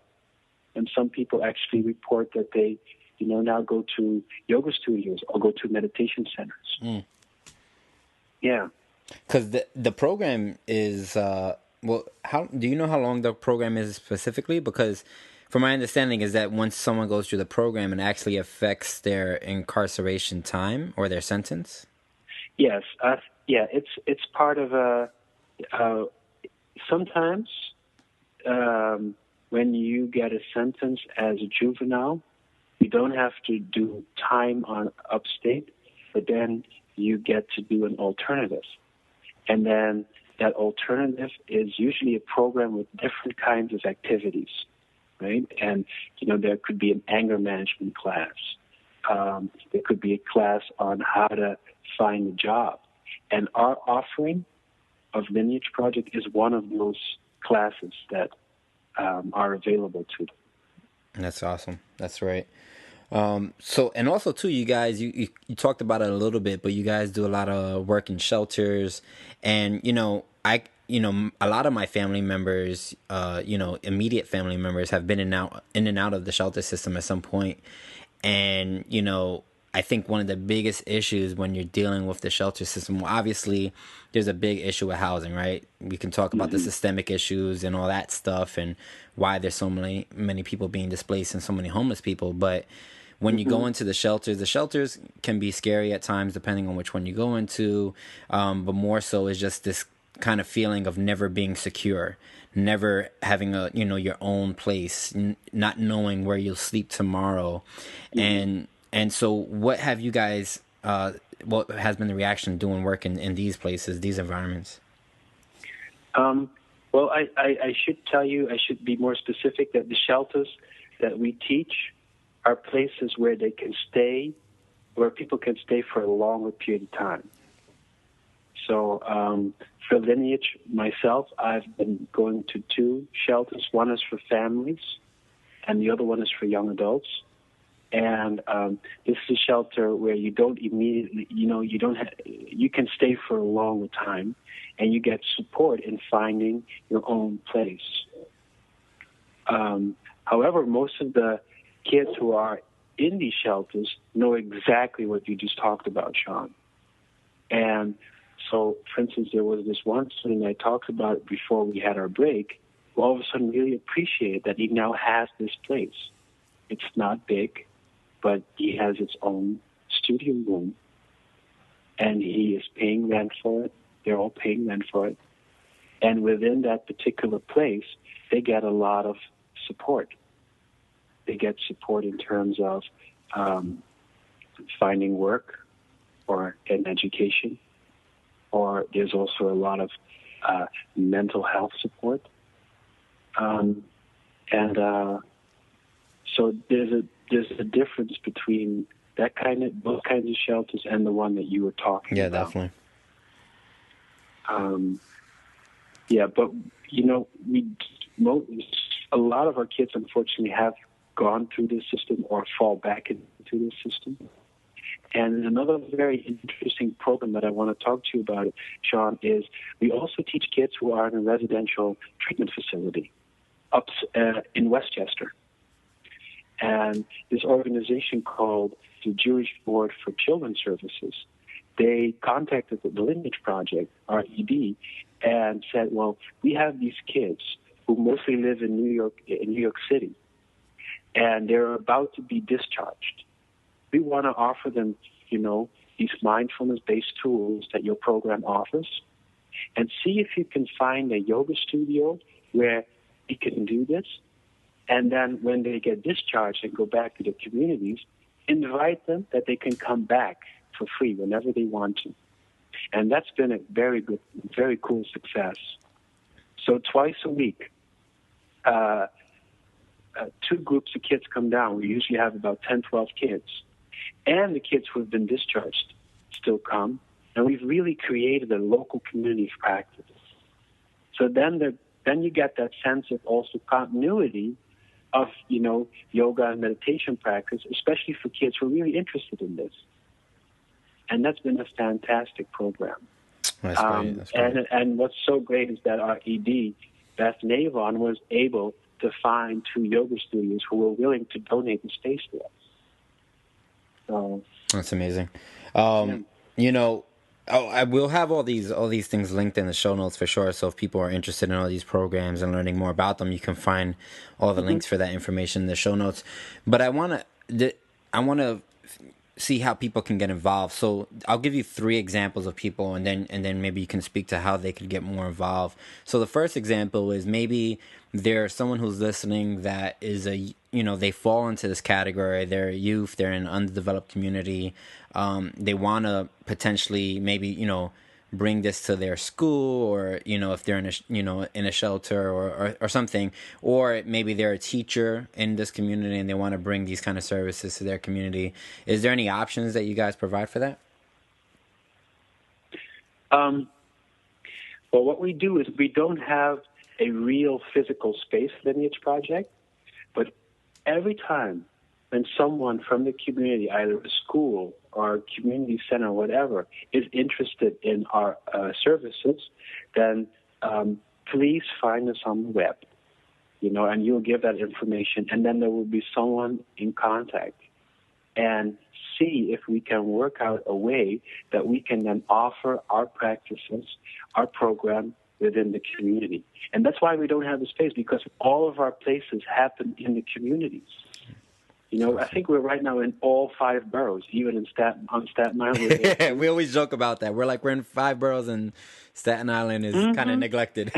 And some people actually report that they, you know, now go to yoga studios or go to meditation centers. Yeah. Because the program is, how do you know how long the program is specifically? Because from my understanding is that once someone goes through the program, it actually affects their incarceration time or their sentence? Yes. It's part of sometimes when you get a sentence as a juvenile, you don't have to do time on upstate, but then you get to do an alternative. And then that alternative is usually a program with different kinds of activities, right? And, you know, there could be an anger management class. There could be a class on how to find a job. And our offering of Lineage Project is one of those classes that are available to them. That's awesome. That's right. So, and also too, you guys, you talked about it a little bit, but you guys do a lot of work in shelters, and, you know, a lot of my family members, immediate family members have been in and out of the shelter system at some point. And, you know, I think one of the biggest issues when you're dealing with the shelter system, well, obviously there's a big issue with housing, right? We can talk about the systemic issues and all that stuff and why there's so many people being displaced and so many homeless people. But when you go into the shelters can be scary at times depending on which one you go into. But more so is just this kind of feeling of never being secure, never having your own place, not knowing where you'll sleep tomorrow. And so what have you guys, what has been the reaction doing work in these places, these environments? Well, I should tell you, I should be more specific that the shelters that we teach are places where they can stay, where people can stay for a longer period of time. So for Lineage, myself, I've been going to 2 shelters. One is for families, and the other one is for young adults. And this is a shelter where you don't immediately, you can stay for a longer time, and you get support in finding your own place. However, most of the kids who are in these shelters know exactly what you just talked about, Sean. And so, for instance, there was this one student I talked about before we had our break, who all of a sudden really appreciated that he now has this place. It's not big, but he has its own studio room, and he is paying rent for it. They're all paying rent for it. And within that particular place, they get a lot of support. They get support in terms of finding work or an education, or there's also a lot of mental health support. So there's a difference between those kinds of shelters and the one that you were talking about. Yeah, definitely. But a lot of our kids, unfortunately, have gone through this system or fall back into this system. And another very interesting program that I want to talk to you about, Sean, is we also teach kids who are in a residential treatment facility up in Westchester. And this organization called the Jewish Board for Children's Services, they contacted the Lineage Project, RED, and said, well, we have these kids who mostly live in New York City, and they're about to be discharged. We want to offer them, these mindfulness-based tools that your program offers, and see if you can find a yoga studio where you can do this. And then when they get discharged and go back to their communities, invite them that they can come back for free whenever they want to. And that's been a very good, very cool success. So twice a week, 2 groups of kids come down. We usually have about 10, 12 kids. And the kids who have been discharged still come. And we've really created a local community of practice. So then you get that sense of also continuity of, yoga and meditation practice, especially for kids who are really interested in this. And that's been a fantastic program. That's great. That's great. And what's so great is that our ED, Beth Navon, was able to find 2 yoga studios who were willing to donate the space to us. So that's amazing. I will have all these things linked in the show notes for sure. So if people are interested in all these programs and learning more about them, you can find all the links for that information in the show notes. But I want to see how people can get involved. So I'll give you 3 examples of people, and then maybe you can speak to how they could get more involved. So the first example is maybe there's someone who's listening that is they fall into this category. They're youth. They're in an underdeveloped community. They want to potentially maybe, bring this to their school, or, if they're in a shelter or something, or maybe they're a teacher in this community and they want to bring these kind of services to their community. Is there any options that you guys provide for that? Well, what we do is we don't have a real physical space Lineage Project, but every time when someone from the community, either a school or a community center or whatever, is interested in our services, then please find us on the web, and you'll give that information, and then there will be someone in contact and see if we can work out a way that we can then offer our practices, our program within the community. And that's why we don't have the space, because all of our places happen in the communities. I think we're right now in all 5 boroughs, even on Staten Island. We always joke about that. We're in 5 boroughs, and Staten Island is kind of neglected.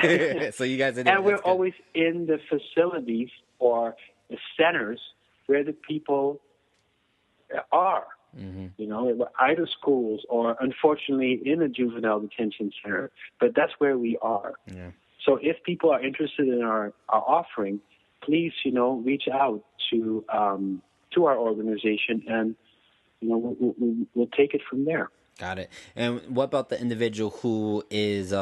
So you guys are there. And we're always in the facilities or the centers where the people are. Either schools or, unfortunately, in a juvenile detention center. But that's where we are. Yeah. So if people are interested in our offering, please, reach out to our organization, and we'll take it from there. Got it. And what about the individual who is,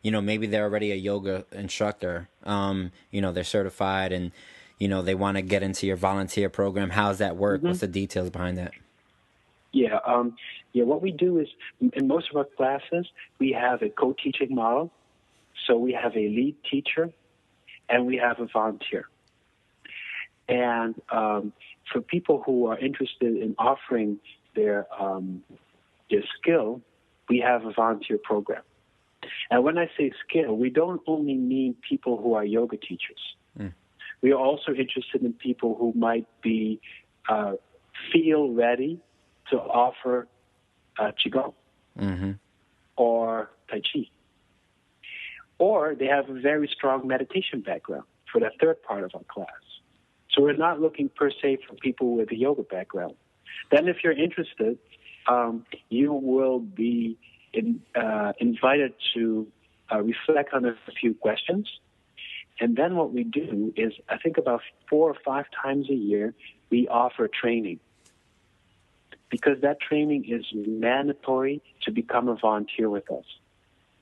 maybe they're already a yoga instructor, they're certified, and they want to get into your volunteer program? How's that work? What's the details behind that? Yeah. What we do is, in most of our classes, we have a co-teaching model. So we have a lead teacher, and we have a volunteer. And for people who are interested in offering their skill, we have a volunteer program. And when I say skill, we don't only mean people who are yoga teachers. We are also interested in people who might be feel ready to offer Qigong or Tai Chi. Or they have a very strong meditation background for that third part of our class. So we're not looking per se for people with a yoga background. Then if you're interested, you will be invited to reflect on a few questions. And then what we do is, I think about 4 or 5 times a year, we offer training. Because that training is mandatory to become a volunteer with us.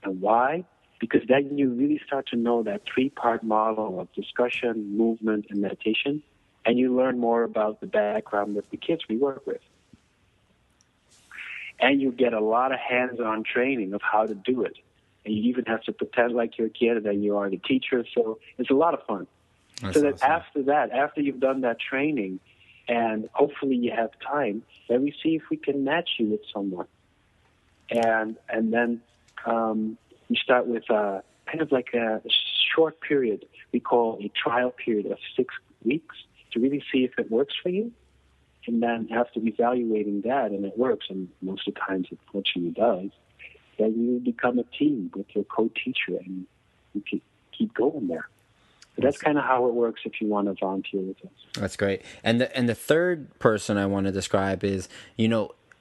And why? Because then you really start to know that 3-part model of discussion, movement, and meditation, and you learn more about the background of the kids we work with. And you get a lot of hands-on training of how to do it. And you even have to pretend like you're a kid and then you are the teacher, so it's a lot of fun. That's so that awesome. After you've done that training, and hopefully you have time, then we see if we can match you with someone. And then we start with kind of like a short period we call a trial period of 6 weeks to really see if it works for you. And then after evaluating that and it works, and most of the times it fortunately does, then you become a team with your co-teacher and you can keep going there. So that's kind of how it works if you want to volunteer with us. That's great. And the third person I want to describe is,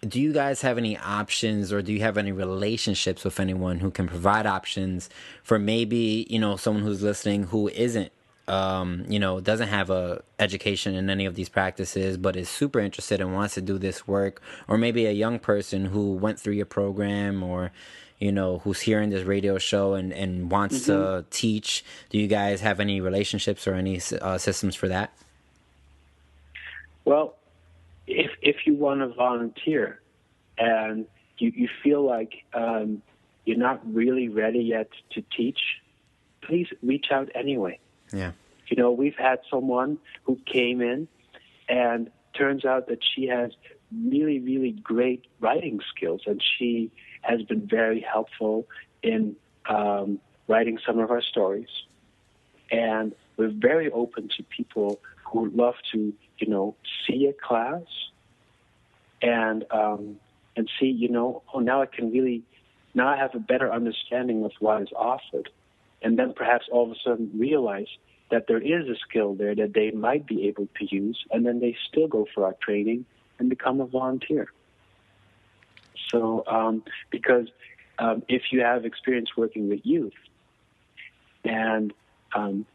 do you guys have any options, or do you have any relationships with anyone who can provide options for maybe, someone who's listening who isn't, doesn't have a education in any of these practices, but is super interested and wants to do this work, or maybe a young person who went through your program, or, who's hearing this radio show and wants to teach? Do you guys have any relationships or any systems for that? Well, if you want to volunteer and you feel like you're not really ready yet to teach, please reach out anyway. Yeah. We've had someone who came in, and turns out that she has really, really great writing skills, and she has been very helpful in writing some of our stories. And we're very open to people who would love to, see a class and see, now I have a better understanding of what is offered. And then perhaps all of a sudden realize that there is a skill there that they might be able to use, and then they still go for our training and become a volunteer. So, because if you have experience working with youth, and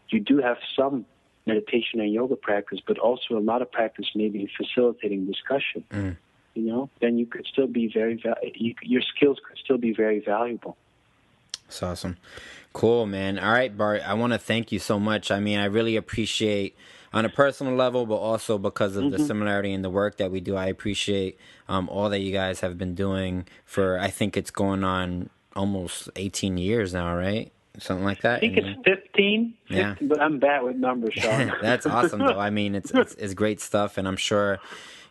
you do have some meditation and yoga practice, but also a lot of practice maybe in facilitating discussion, then you could still be your skills could still be very valuable. That's awesome. Cool, man. All right, Bart, I want to thank you so much. I mean, I really appreciate, on a personal level, but also because of the similarity in the work that we do, I appreciate all that you guys have been doing for, I think it's going on almost 18 years now, right? Something like that. I think it's 15, yeah. But I'm bad with numbers, Sean. That's awesome, though. I mean, it's great stuff, and I'm sure,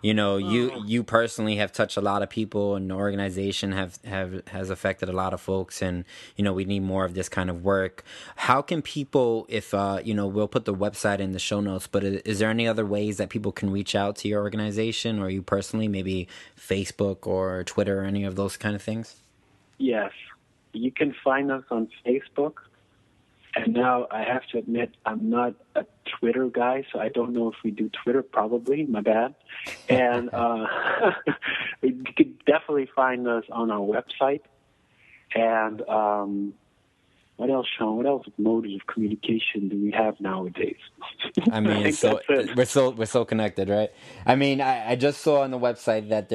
you personally have touched a lot of people, and the organization has affected a lot of folks, and we need more of this kind of work. How can people, if we'll put the website in the show notes, but is there any other ways that people can reach out to your organization or you personally, maybe Facebook or Twitter or any of those kind of things? Yes. You can find us on Facebook. And now I have to admit, I'm not a Twitter guy, so I don't know if we do Twitter. Probably, my bad. And you could definitely find us on our website. And what else, Sean? What else modes of communication do we have nowadays? I mean, we're so connected, right? I mean, I just saw on the website that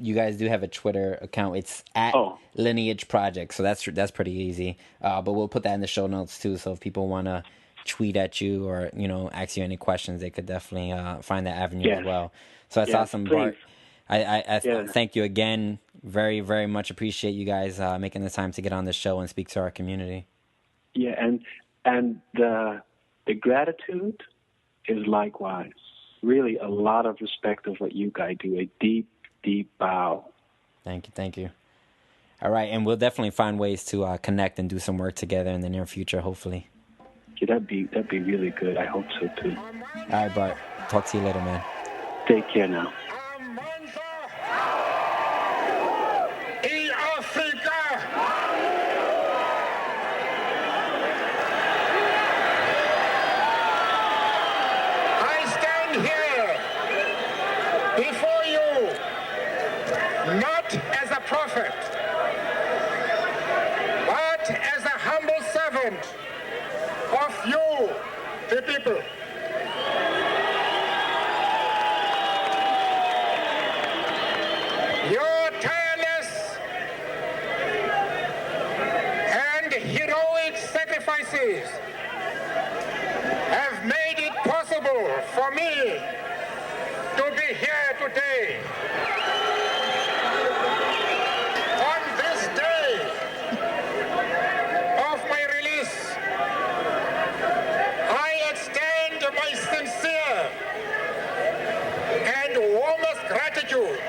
you guys do have a Twitter account. It's at Lineage Project, so that's pretty easy. But we'll put that in the show notes too. So if people want to tweet at you or ask you any questions, they could definitely find that avenue as well. So that's awesome, please. Bart. I thank you again. Very, very much appreciate you guys making the time to get on the show and speak to our community. Yeah, and the gratitude is likewise. Really a lot of respect of what you guys do. A deep, deep bow. Thank you. All right, and we'll definitely find ways to connect and do some work together in the near future, hopefully. Yeah, that'd be really good. I hope so too. All right, Bart. Talk to you later, man. Take care now. Not as a prophet, but as a humble servant of you, the people. Your tireless and heroic sacrifices have made it possible for me to be here today. Gratitude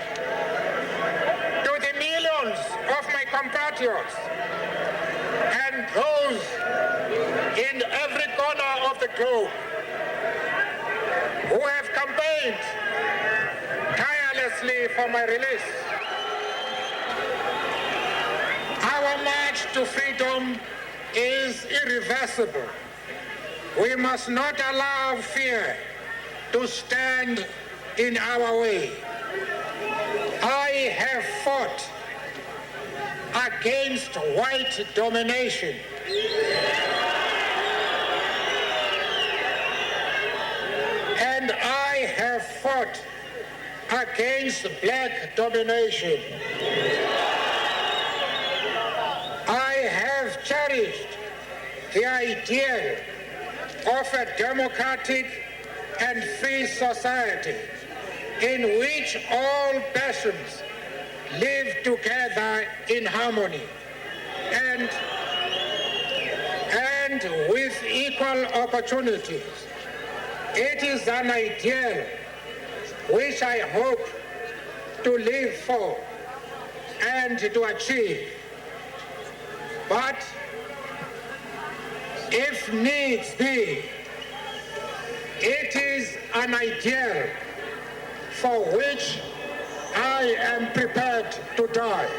to the millions of my compatriots and those in every corner of the globe who have campaigned tirelessly for my release. Our march to freedom is irreversible. We must not allow fear to stand in our way. I I have fought against white domination. And I have fought against black domination. I have cherished the ideal of a democratic and free society in which all persons live together in harmony and with equal opportunities. It is an ideal which I hope to live for and to achieve. But if needs be, it is an ideal for which I am prepared to die.